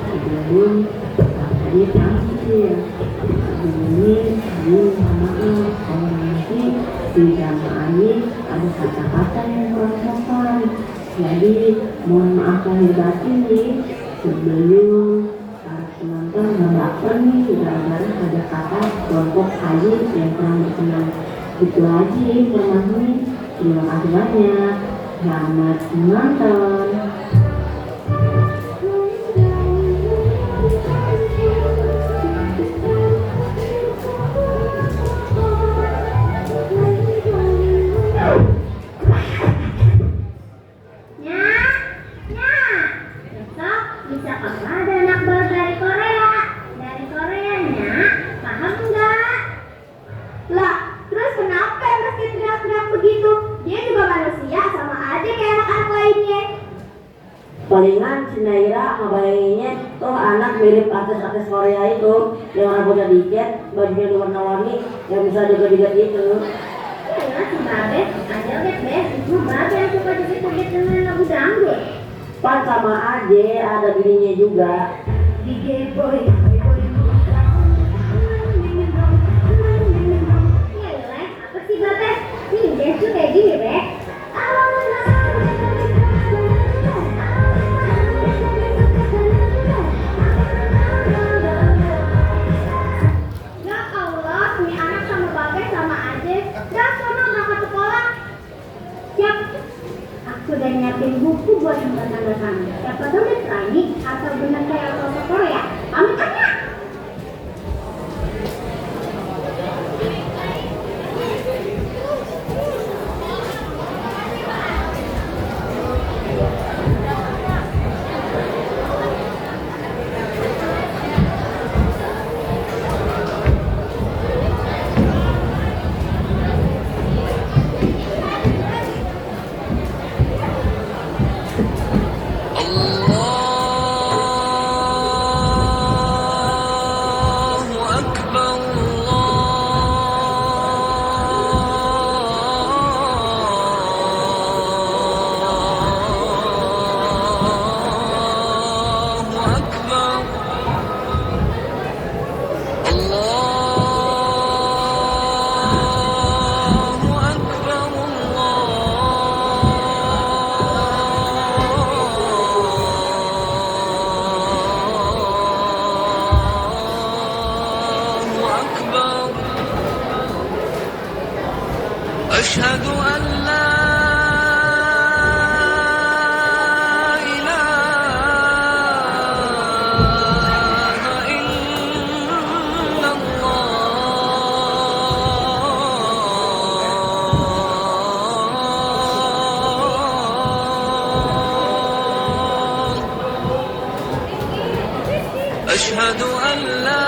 sebelum tadi tampil ini mohon maaf kalau nanti di jamaahnya ada kata-kata yang kurang sopan, jadi mohon maaf lahir batin nih sebelum penonton nggak baper nih gara-gara ada kata kelompok haji yang kurang berkenan. Itu aja informasinya. Terima kasih banyak. Selamat menonton. Palingan si Naira ngabayangnya tuh anak mirip artis-artis Korea itu yang rambutnya dikit, bajunya warna-warni, yang bisa juga-juga gitu. Ya, si Babe, aja liat deh, itu Babe yang suka joget-joget dengan lagu dangdut. Pan sama aja, ada bininya juga. DJ Boy. Ya, Lek, apa sih Babe? Ini dance tuh kayak gini, Bek. Sudah nyiapin buku buat tanda-tangan. Siapa tahu ini atau benar kayak orang Korea. Amin aja. أشهد أن لا إله إلا الله أشهد أن لا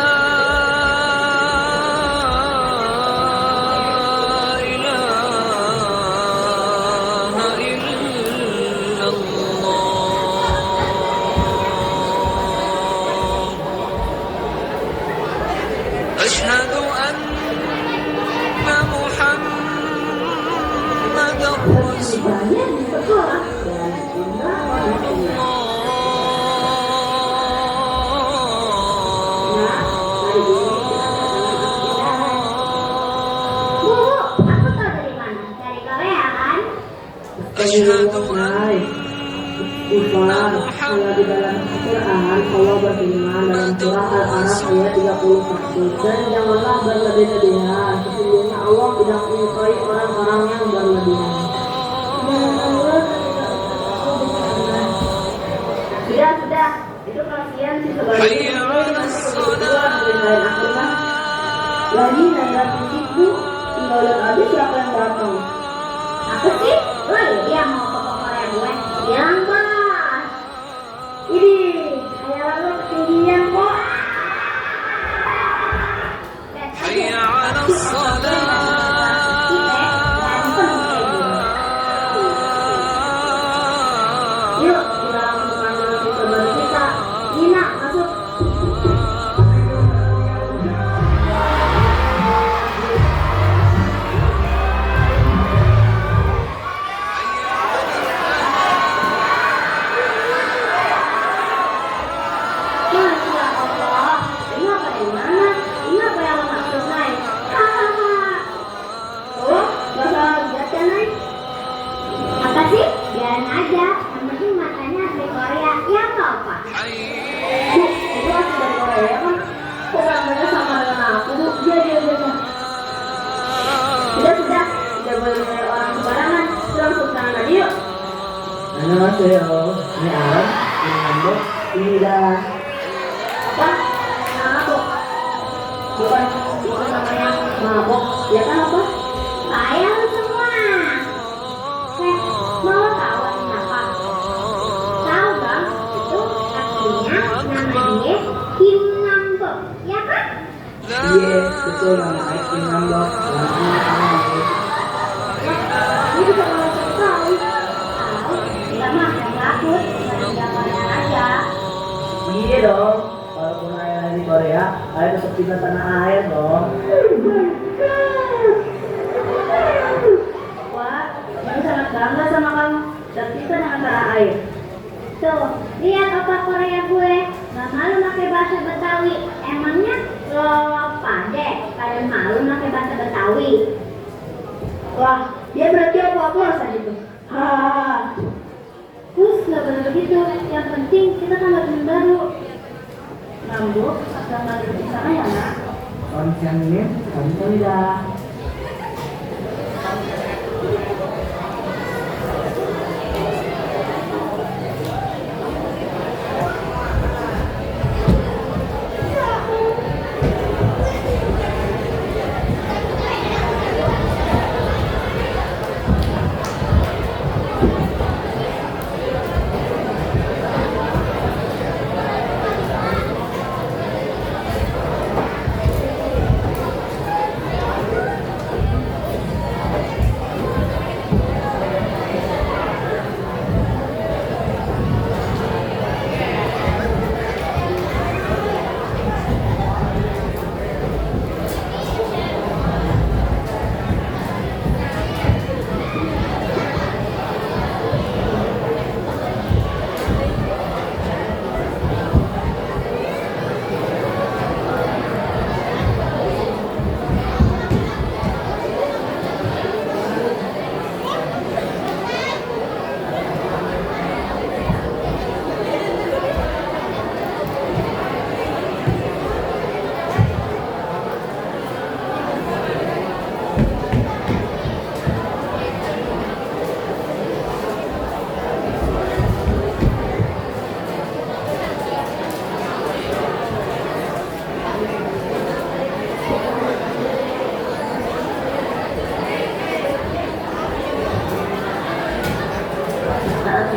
أشهد أن محمدًا رسول أشهد Kalau di dalam Al-Quran Allah berfirman dalam surah Al-Araf ayat 31, dan janganlah berlebih-lebihan, sesungguhnya Allah tidak menyukai orang-orang yang berlebihan. Sudah, itu kasihan sih sebaliknya. Lagi Naira fisikku, tinggal lihat aja siapa yang datang. Apa sih? Woi, dia mau ke Korea gue. Yang mas. Ini kayak lalu ketinggian kok. حي على الصلاة Yuk, kita langsung kembali kita. Nina, masuk. Annyeonghaseyo. Ini Alam, ini Nambok, ini Ida. Apa? Mabok. Bukan itu namanya mabok. Ya kan apa? Saya lu semua. Mau tahu artinya apa? Tahu dong? Itu artinya namanya Kim Nambok. Ya kan? Iya, betul nama Kim Nambok. Ini bisa langsung tahu. Tahu? Kita mah yang takut. Jangan bayar aja. Iya dong. Walaupun ayah di Korea, ayah tetap tinggal tanah air dong. Wah, ini sangat bangga sama kamu. Terpisah dengan tanah air. Tuh, lihat opak Korea gue. Gak malu pakai bahasa Betawi. Emangnya lo pandai? Pada malu pakai bahasa Betawi. Wah, dia berarti apa-apa saja itu. Terus gak boleh begitu. Yang penting kita tambah teman baru. Nambuk, agak malu di sana ya nak. Konsennya, Ida.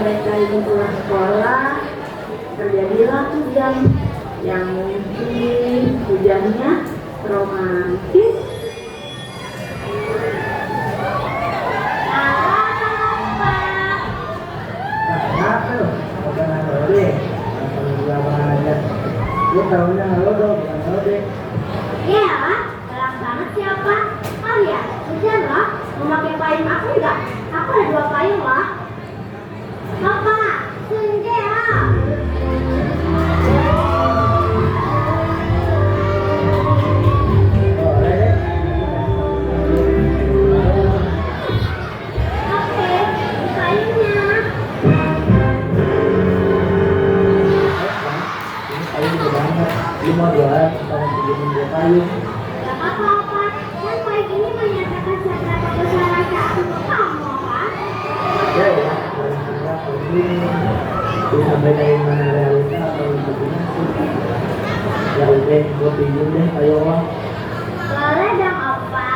Mereka ingin pulang sekolah, terjadilah hujan yang mungkin hujannya romantis. Kenapa lu? Bukan Hode. Langsung juga banget. Lu tahunya halo dong, bukan Hode. Ya, galak banget siapa? Oh ya, hujan loh. Mau pakai payung aku enggak? Aku ada 2 payung loh. Papa, Sunjeo. Boleh deh. Oke, payungnya. Ini payung gede banget. Lu mau jualan, kita mau pinjemin dia payung. Gak apa-apa, kan payung ini menyatakan seberapa besar rasa aku ke kamu, kan? Ya ya, paling tidak ini bisa bedain mana realita atau imajinasi. Ya udah, gue pinjam deh payung. Boleh dong, Opa.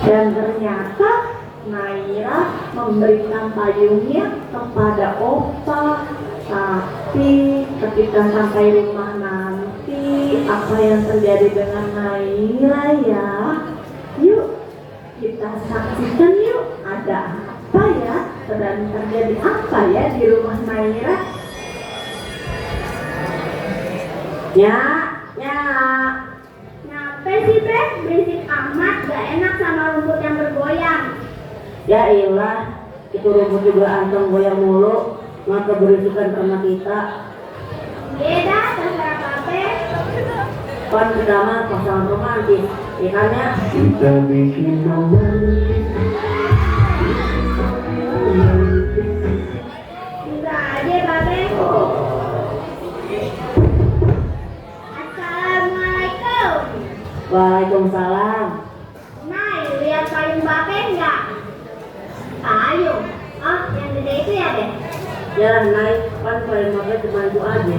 Dan ternyata Naira memberikan payungnya kepada Opa. Tapi ketika sampai rumah nanti, apa yang terjadi dengan Naira ya? Yuk kita saksikan yuk, ada apa ya? Dan terjadi apa ya di rumah Naira? Ya. Ngapain sih Beb? Berisik amat, gak enak sama rumput yang bergoyang. Ya iyalah, itu rumput juga anteng goyang mulu, maka berisikan ternak kita. Beda, terserah Babe. Kan pertama pasangan romantis, ya kan ya? Kita bikin romantis. Bisa aja Babe. Assalamualaikum. Waalaikumsalam. Nay, lihat payung Babe enggak? Payung? Oh, yang gede itu ya Beb? Jalan naik, kan paling makai cuma itu aja.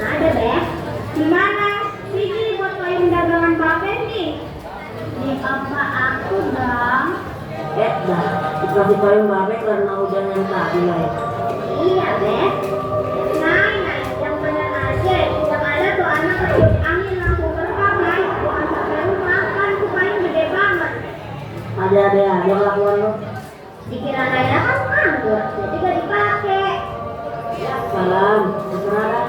Ada Beb. Gimana? Sini buat payung dagangan Babe nih. Nih apa aku dong? Dah, dikasih payung babe karena hujan yang tadi lah ya. Iya Beb. Nay, yang benar aja. Yang ada tuh anak ketiup angin langsung terbang Nay. Bukan sampai rumah, kan tuh payung gede banget. Ada aja lakuan lo. Dikira Naira kan nganggur, jadi gak dipakai. Salam, terserah dah.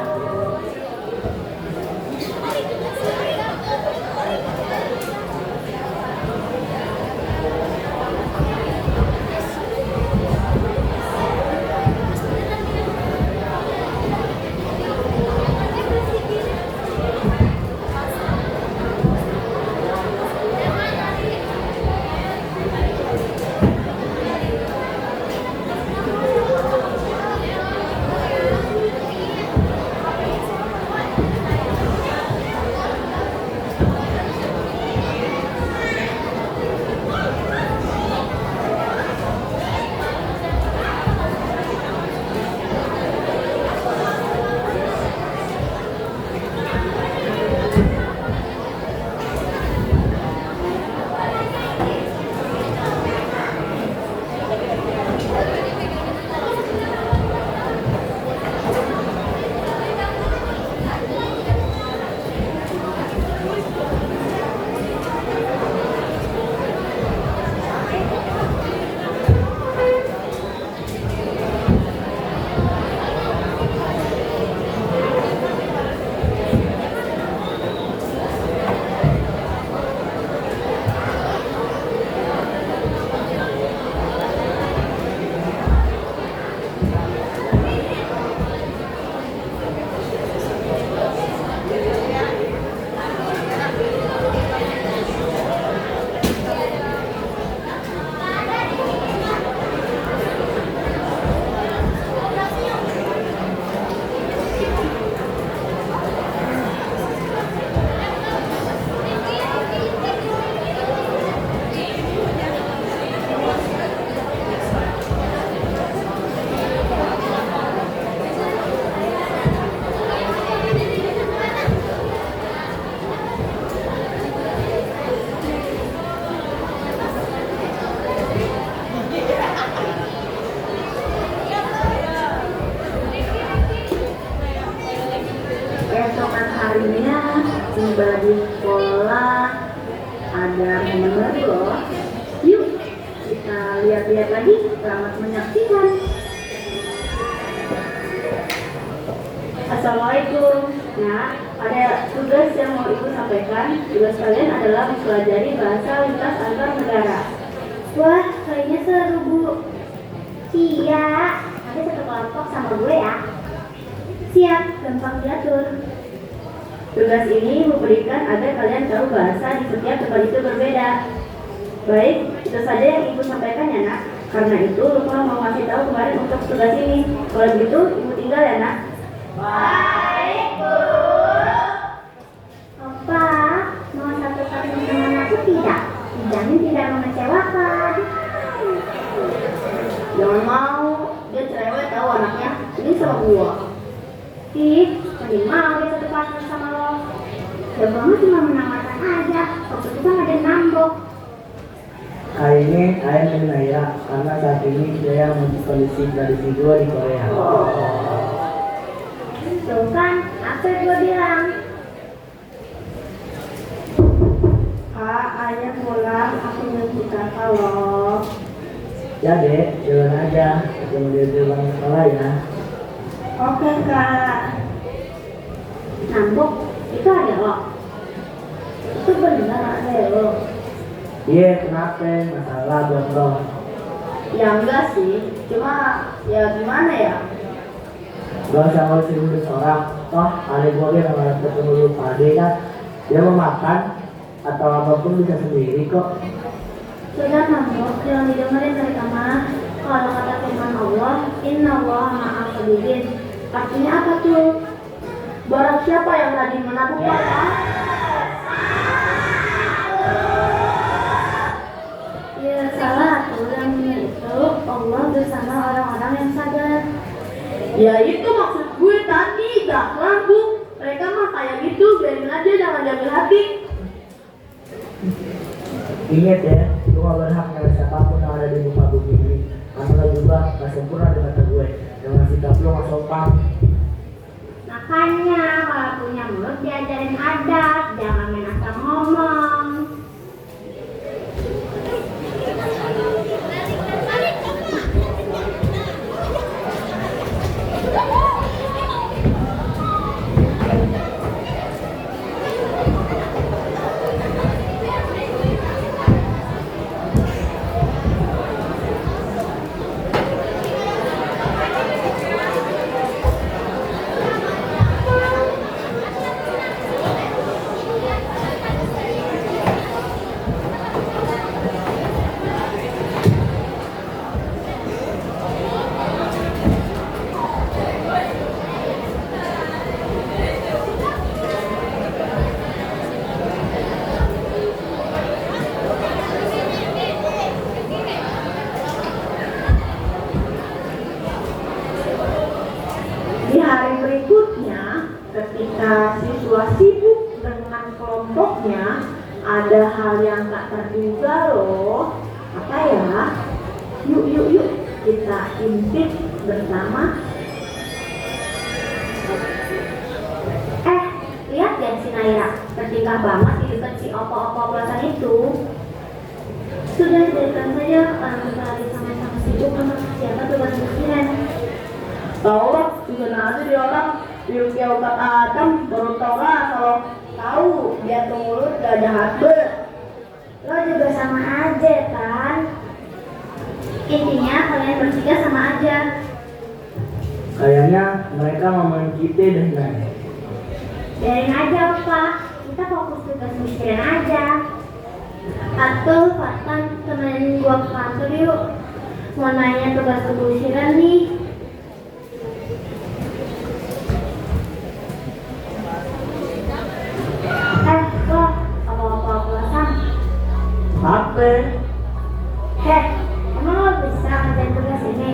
tiba di sekolah ada momen baru loh. Yuk kita lihat-lihat lagi. Selamat menyaksikan. Assalamualaikum. Nah, ada tugas yang mau Ibu sampaikan. Tugas kalian adalah mempelajari bahasa lintas antar negara. Wah, kayaknya seru Bu. Iya, nanti satu kelompok sama gue ya. Siap, gampang diatur. Tugas ini memberikan agar kalian tahu bahasa di setiap tempat itu berbeda. Baik, itu saja yang Ibu sampaikan ya nak. Karena itu Lukman mau ngasih tahu kemarin untuk tugas ini. Kalau begitu Ibu tinggal ya nak. Baik, Bu. Opa, mau satu-satu teman aku tidak? Dijamin tidak mengecewakan. Jangan mau, dia cerewet tahu anaknya. Ini sama gua. Ih, mending mau dia satu partner sama lo. Ya banget cuma menawarkan aja. Waktu itu kan ada nambok. Kali ini ayah dan Naira karena saat ini saya kondisi dari si2 di Korea. Tuh kan, apa yang gue bilang? Kak, ayah pulang, aku nyuci kakak loh. Ya dek, jalan aja, ketemu di gerbang sekolah ya. Oke kak. Nambok, itu ada lo. Itu benar ada lo. Iya, kenapa? Masalah buat lo. Ya enggak sih, cuma ya gimana ya? Gak usah ngurusin orang. Toh, adik gue kan sama ketemu lu pade kan. Dia mau makan atau apapun bisa sendiri kok. Sudah nambok, jangan didengerin dari kamar. Kalau kata firman Allah, Inna Allah ma'al sabirin. Artinya apa tuh? Barang siapa yang tadi menabung Bapak? Ya salah tuh yang itu Allah bersama orang-orang yang sadar. Ya itu maksud gue tadi, gak langsung. Mereka mah kayak gitu, biarin aja, jangan diambil hati. Ingat ya, lu gak berhak nyala siapapun yang ada di muka bumi ini. Karena lo juga gak sempurna di mata gue. Dengan sikap lo gak sopan. Makanya kalau punya mulut diajarin adab, jangan main asal ngomong. Di hari berikutnya, ketika siswa sibuk dengan kelompoknya, ada hal yang tak terduga loh. Apa ya? Yuk, kita intip bersama. Lihat deh si Naira, tertinggal banget di dekat si opo-opo belasan itu. Sudah jadikan saja orang kita lagi sama-sama sibuk sama siapa tugas musiran. Tahu lah, juga nanti dia orang yuk ya utat Adam baru tahu lah kalau tahu dia tuh mulut gak ada hati. Lo juga sama aja kan? Intinya kalian bertiga sama aja. Kayaknya mereka ngomongin kita deh, Nay. Biarin aja Pak, kita fokus tugas musiran aja. Atau Fatan temenin gua ke kantor yuk. Mau nanya tugas musiran nih. Lo apa-apa kelasan? Apa? Emang lo bisa ngerjain tugas ini?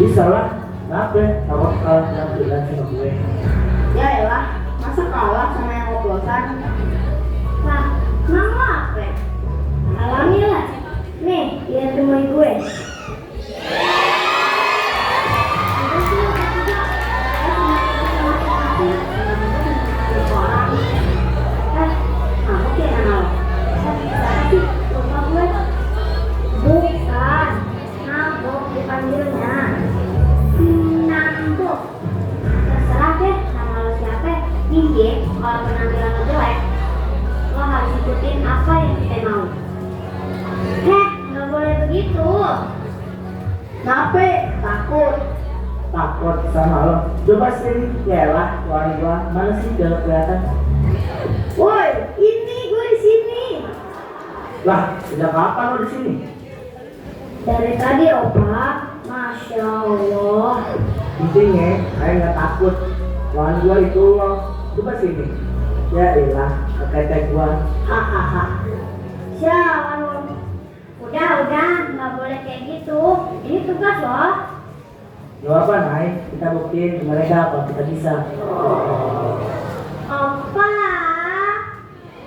Bisa lah. Kenapa? Takut kalah yang bilang sama gue. Ya elah, masa kalah sama yang oplosan? Nah, emang lo apa? Alami lah. Nih, lihat temui gue. Bukan, nabok dipanggilnya. Nambok. Terserah deh nama lo siapa. Iya, kalau penampilan lo jelek, lo harus ikutin apa yang kita mau. Nggak boleh begitu. Kenapa? Takut. Takut sama lo. Coba sini, ya lah, gua. Mana sih gak kelihatan? Woi, ini gue di sini. Lah, sejak kapan lo di sini? Dari tadi opa, masya Allah. Intinya, saya nggak takut. Lawan gua itu lo. Coba sini. Ya elah, keketek gua. Hahaha. Siapa lo? Udah, nggak boleh kayak gitu. Ini tugas loh. Gak apa, Nay. Kita buktiin ke mereka apa kita bisa. Opa.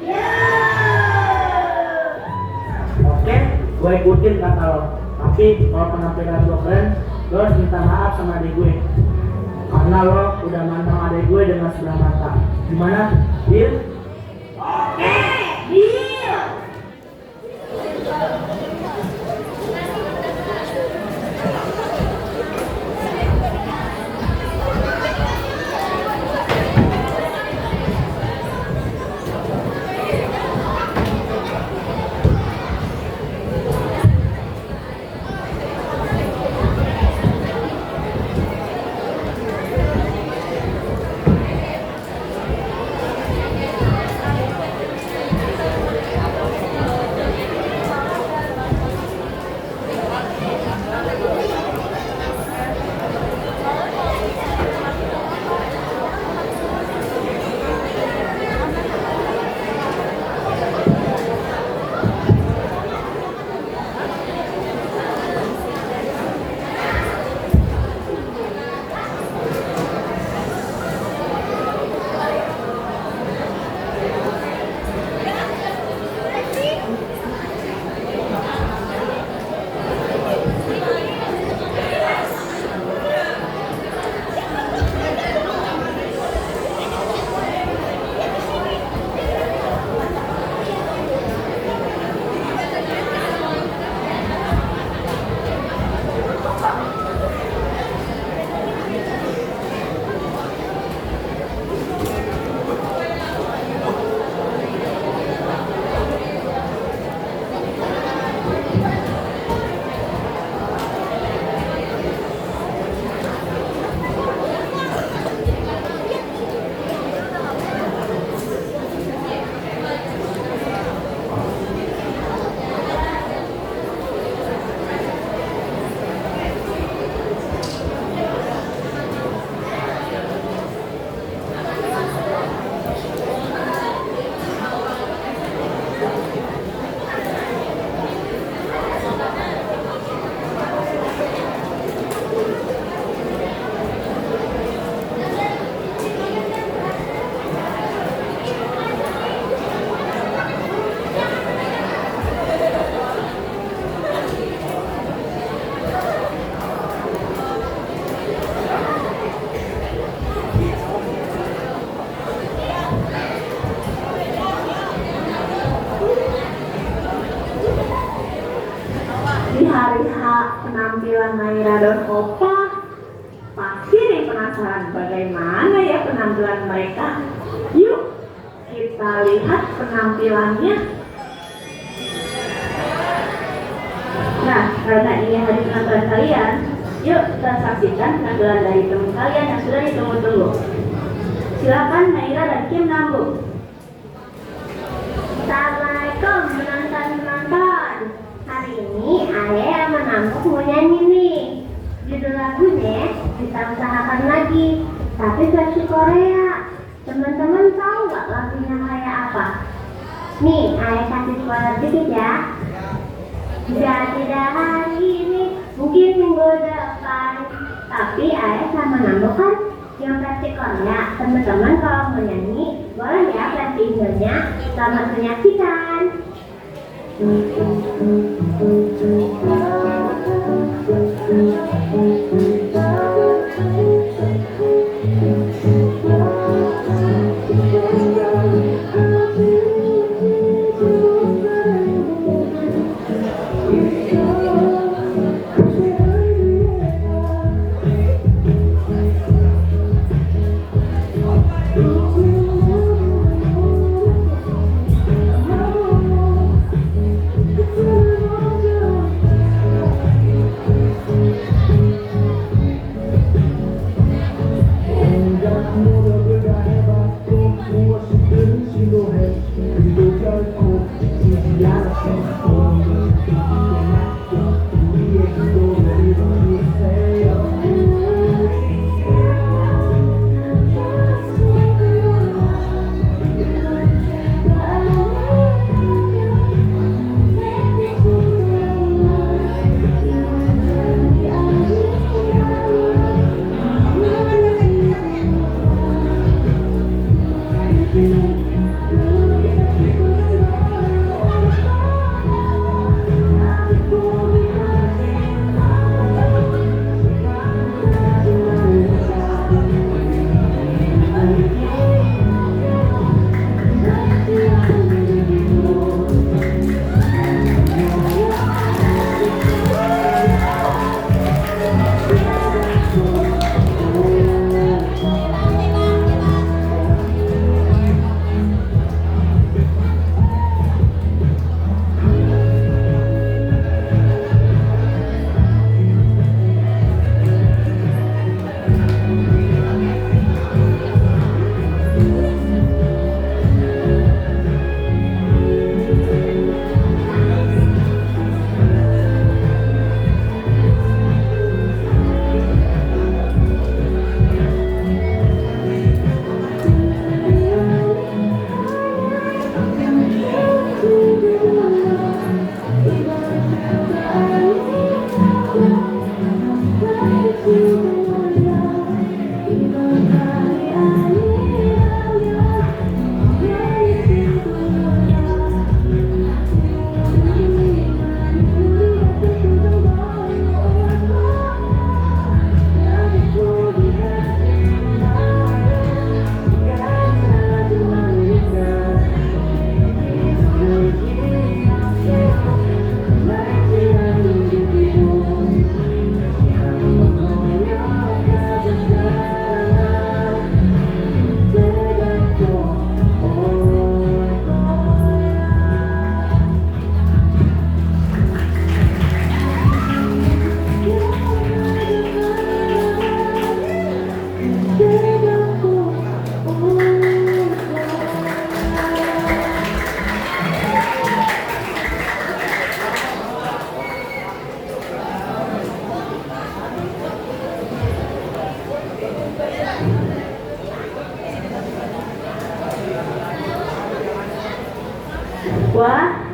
Ya. Oke, gue ikutin kata lo. Tapi kalau penampilan lo keren, lo harus minta maaf sama adik gue. Karena lo udah mandang adik gue dengan sebelah mata. Gimana? Deal? Oke, deal. Di hari H penampilan Naira dan Opa, pasti nih penasaran bagaimana ya penampilan mereka. Yuk kita lihat penampilannya. Nah, karena ini hari penampilan kalian, yuk kita saksikan penampilan dari teman kalian yang sudah ditunggu-tunggu. Silakan Naira dan Kim Nambu. Assalamualaikum penonton-penonton. Hari ini Ayah yang menampuk mau nyanyi nih. Judul lagunya Kita Usahakan Lagi, tapi versi Korea. Teman-teman tahu nggak lagunya kayak apa? Nih, Ayah kasih spoiler dikit ya. Tidak hari ini, mungkin minggu depan. Tapi Ayah sama Nambu kan yang versi Korea. Teman-teman kalau mau nyanyi, boleh ya versi Indonya. Selamat menyaksikan.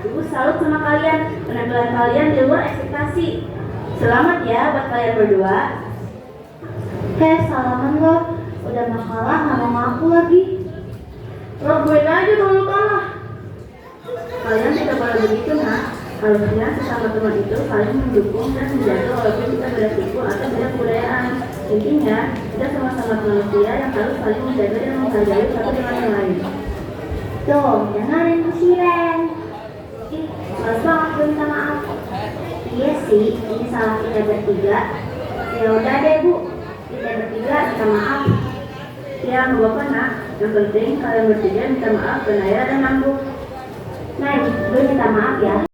Ibu salut sama kalian. Penampilan kalian di luar ekspektasi. Selamat ya buat kalian berdua. Salaman lo. Udah mau kalah, nggak mau ngaku lagi. Lo gue aja kalau kalah. Kalian tidak boleh begitu, nak. Harusnya sesama teman itu saling mendukung dan menjaga walaupun kita beda suku atau beda kebudayaan. Intinya, kita sama-sama manusia yang harus saling menjaga dan menghargai satu dengan yang lain. Tuh, jangan siren. Males banget gue minta maaf. Iya sih, ini salah kita bertiga. Ya udah deh bu, kita bertiga minta maaf. Ya nggak apa-apa nak. Yang penting kalian bertiga minta maaf, Benaya dan Manggu. Nah, gue minta maaf ya.